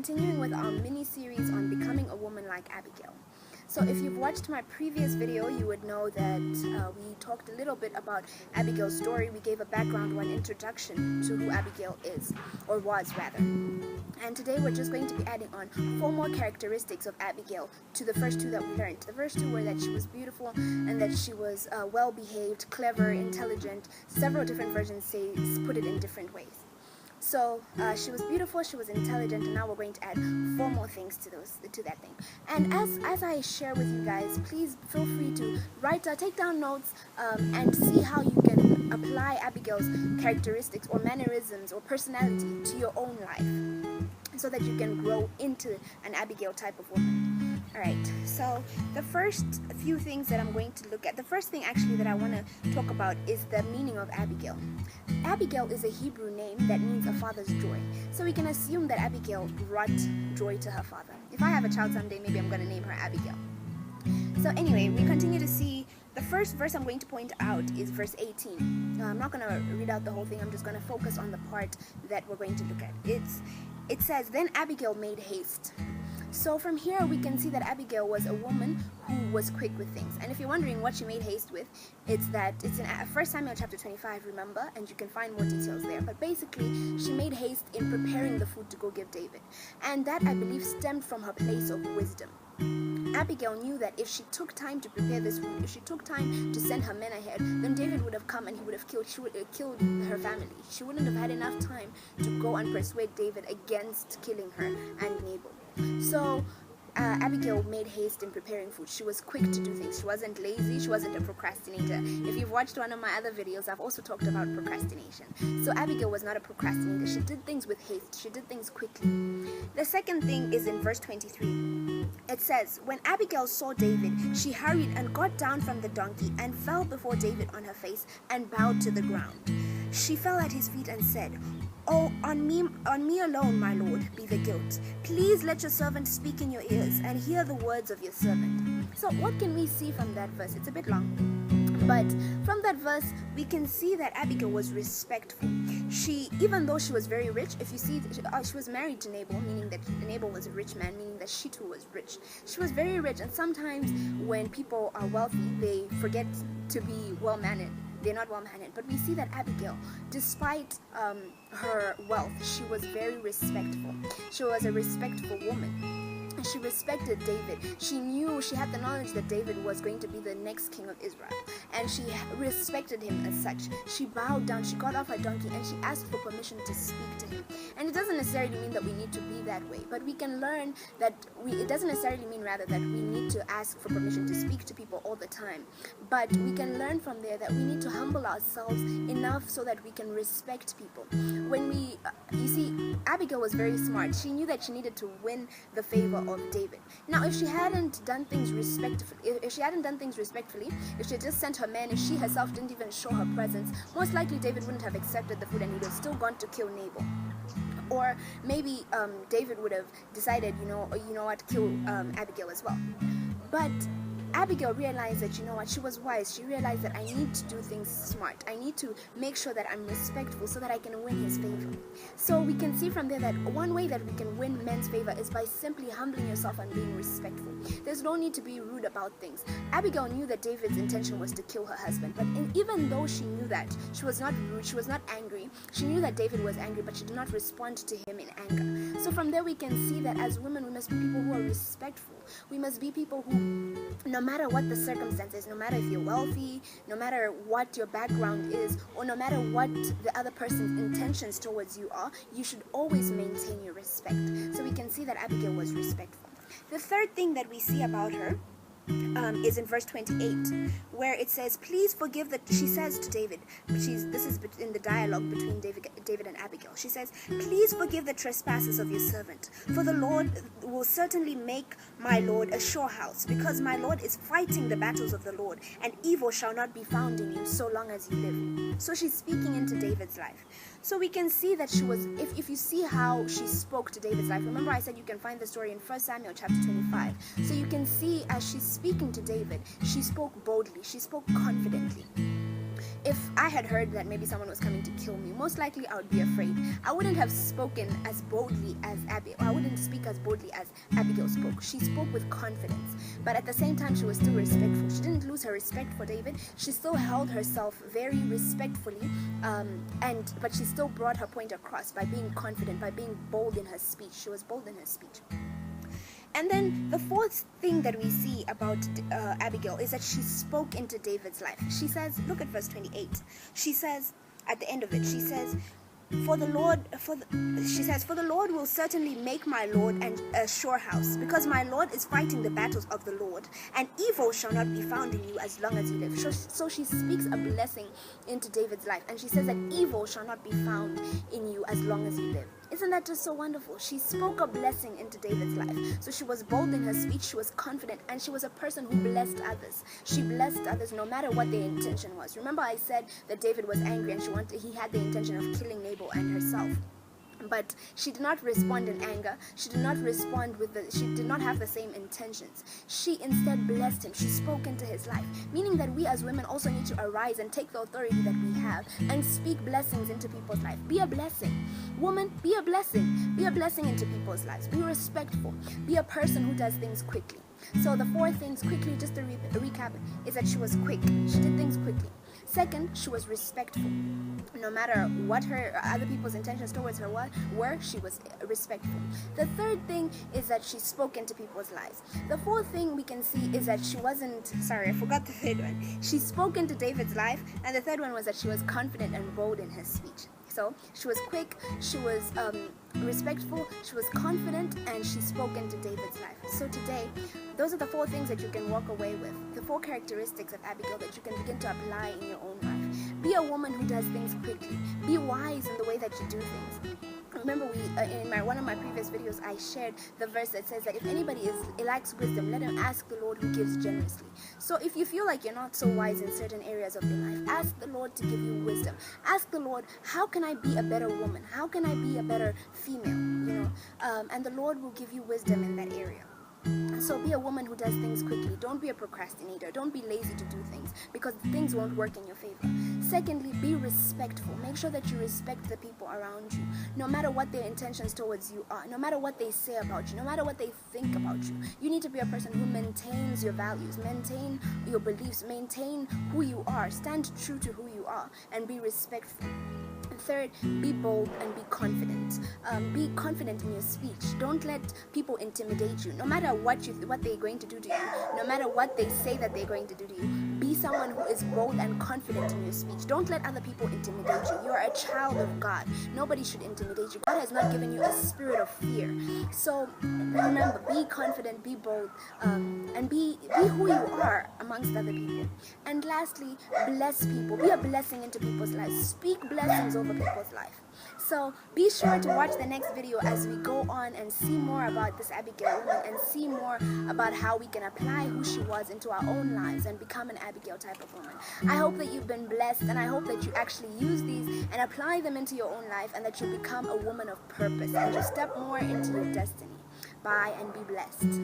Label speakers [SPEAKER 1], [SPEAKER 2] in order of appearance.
[SPEAKER 1] continuing with our mini-series on becoming a woman like Abigail. So if you've watched my previous video, you would know that we talked a little bit about Abigail's story. We gave a background, one introduction to who Abigail is, or was rather. And today we're just going to be adding on 4 more characteristics of Abigail to the first 2 that we learned. The first 2 were that she was beautiful and that she was well-behaved, clever, intelligent. Several different versions put it in different ways. So she was beautiful, she was intelligent, and now we're going to add 4 more things to that thing. And as I share with you guys, please feel free to take down notes and see how you can apply Abigail's characteristics or mannerisms or personality to your own life, so that you can grow into an Abigail type of woman. Alright, so the first few things that I'm going to look at, the first thing actually that I want to talk about is the meaning of Abigail. Abigail is a Hebrew name that means a father's joy. So we can assume that Abigail brought joy to her father. If I have a child someday, maybe I'm going to name her Abigail. So anyway, we continue to see, the first verse I'm going to point out is verse 18. I'm not going to read out the whole thing, I'm just going to focus on the part that we're going to look at. It says, "Then Abigail made haste." So from here we can see that Abigail was a woman who was quick with things. And if you're wondering what she made haste with, it's in 1 Samuel chapter 25, remember? And you can find more details there. But basically, she made haste in preparing the food to go give David. And that, I believe, stemmed from her place of wisdom. Abigail knew that if she took time to prepare this food, if she took time to send her men ahead, then David would have come and she would have killed her family. She wouldn't have had enough time to go and persuade David against killing her and Nabal. So Abigail made haste in preparing food. She was quick to do things. She wasn't lazy. She wasn't a procrastinator. If you've watched one of my other videos, I've also talked about procrastination. So Abigail was not a procrastinator. She did things with haste. She did things quickly. The second thing is in verse 23. It says, "When Abigail saw David, she hurried and got down from the donkey and fell before David on her face and bowed to the ground. She fell at his feet and said, 'Oh, on me alone, my lord, be the guilt. Please let your servant speak in your ears and hear the words of your servant.'" So what can we see from that verse? It's a bit long. But from that verse, we can see that Abigail was respectful. Even though she was very rich, if you see, she was married to Nabal, meaning that Nabal was a rich man, meaning that she too was rich. She was very rich, and sometimes when people are wealthy, they forget to be well-mannered. They're not well-mannered. But we see that Abigail, despite her wealth, she was very respectful. She was a respectful woman. She respected David. She had the knowledge that David was going to be the next king of Israel. And she respected him as such. She bowed down, she got off her donkey, and she asked for permission to speak to him. And it doesn't necessarily mean that we need to be that way, but we can learn that it doesn't necessarily mean rather that we need to ask for permission to speak to people all the time. But we can learn from there that we need to humble ourselves enough so that we can respect people. You see, Abigail was very smart. She knew that she needed to win the favor of David. Now, if she hadn't done things respectfully, if she had just sent her men, if she herself didn't even show her presence, most likely David wouldn't have accepted the food and he would have still gone to kill Nabal. Or maybe David would have decided, you know what, kill Abigail as well. But Abigail realized that, she was wise. She realized that I need to do things smart. I need to make sure that I'm respectful so that I can win his favor. So we can see from there that one way that we can win men's favor is by simply humbling yourself and being respectful. There's no need to be rude about things. Abigail knew that David's intention was to kill her husband, but even though she knew that, she was not rude, she was not angry. She knew that David was angry, but she did not respond to him in anger. So from there we can see that as women, we must be people who are respectful. We must be people who, no matter what the circumstances, no matter if you're wealthy, no matter what your background is, or no matter what the other person's intentions towards you are, you should always maintain your respect. So we can see that Abigail was respectful. The third thing that we see about her is in verse 28, where it says, "Please forgive she says to David," this is in the dialogue between David and Abigail. She says, "Please forgive the trespasses of your servant, for the Lord will certainly make my Lord a sure house, because my Lord is fighting the battles of the Lord, and evil shall not be found in you so long as you live." So she's speaking into David's life. So we can see that she was, if you see how she spoke to David's life, remember I said you can find the story in 1 Samuel chapter 25. So you can see as she's speaking to David, she spoke boldly, she spoke confidently. If I had heard that maybe someone was coming to kill me, most likely I would be afraid. I wouldn't have spoken as boldly as Abigail. I wouldn't speak as boldly as Abigail spoke. She spoke with confidence, but at the same time she was still respectful. She didn't lose her respect for David. She still held herself very respectfully, but she still brought her point across by being confident, by being bold in her speech. She was bold in her speech. And then the fourth thing that we see about Abigail is that she spoke into David's life. She says, look at verse 28. She says, at the end of it, she says, For the Lord will certainly make my Lord a sure house, because my Lord is fighting the battles of the Lord, and evil shall not be found in you as long as you live. So she speaks a blessing into David's life, and she says that evil shall not be found in you as long as you live. Isn't that just so wonderful? She spoke a blessing into David's life. So she was bold in her speech, she was confident, and she was a person who blessed others. She blessed others no matter what their intention was. Remember I said that David was angry and he had the intention of killing Nabal and herself. But she did not respond in anger. She did not she did not have the same intentions. She instead blessed him. She spoke into his life. Meaning that we as women also need to arise and take the authority that we have and speak blessings into people's life. Be a blessing. Woman, be a blessing. Be a blessing into people's lives. Be respectful. Be a person who does things quickly. So the four things, quickly, just to recap, is that she was quick. She did things quickly. Second, she was respectful. No matter what her other people's intentions towards her were, she was respectful. The third thing is that she spoke into people's lives. The fourth thing we can see is that she wasn't, I forgot the third one. She spoke into David's life, and the third one was that she was confident and bold in her speech. So she was quick, she was respectful, she was confident, and she spoke into David's life. So today, those are the four things that you can walk away with, the four characteristics of Abigail that you can begin to apply in your own life. Be a woman who does things quickly. Be wise in the way that you do things. Remember, in one of my previous videos, I shared the verse that says that if anybody lacks wisdom, let him ask the Lord who gives generously. So if you feel like you're not so wise in certain areas of your life, ask the Lord to give you wisdom. Ask the Lord, how can I be a better woman? How can I be a better female? And the Lord will give you wisdom in that area. So be a woman who does things quickly. Don't be a procrastinator. Don't be lazy to do things, because things won't work in your favor. Secondly, be respectful. Make sure that you respect the people around you, no matter what their intentions towards you are, no matter what they say about you, no matter what they think about you. You need to be a person who maintains your values, maintain your beliefs, maintain who you are, stand true to who you are, and be respectful. Third, be bold and be confident. Be confident in your speech. Don't let people intimidate you. No matter what they're going to do to you, no matter what they say that they're going to do to you, be someone who is bold and confident in your speech. Don't let other people intimidate you. You are a child of God. Nobody should intimidate you. God has not given you a spirit of fear. So remember, be confident, be bold, and be who you are amongst other people. And lastly, bless people. Be a blessing into people's lives. Speak blessings over people's life. So be sure to watch the next video as we go on and see more about this Abigail woman and see more about how we can apply who she was into our own lives and become an Abigail type of woman. I hope that you've been blessed, and I hope that you actually use these and apply them into your own life, and that you become a woman of purpose and you step more into your destiny. Bye and be blessed.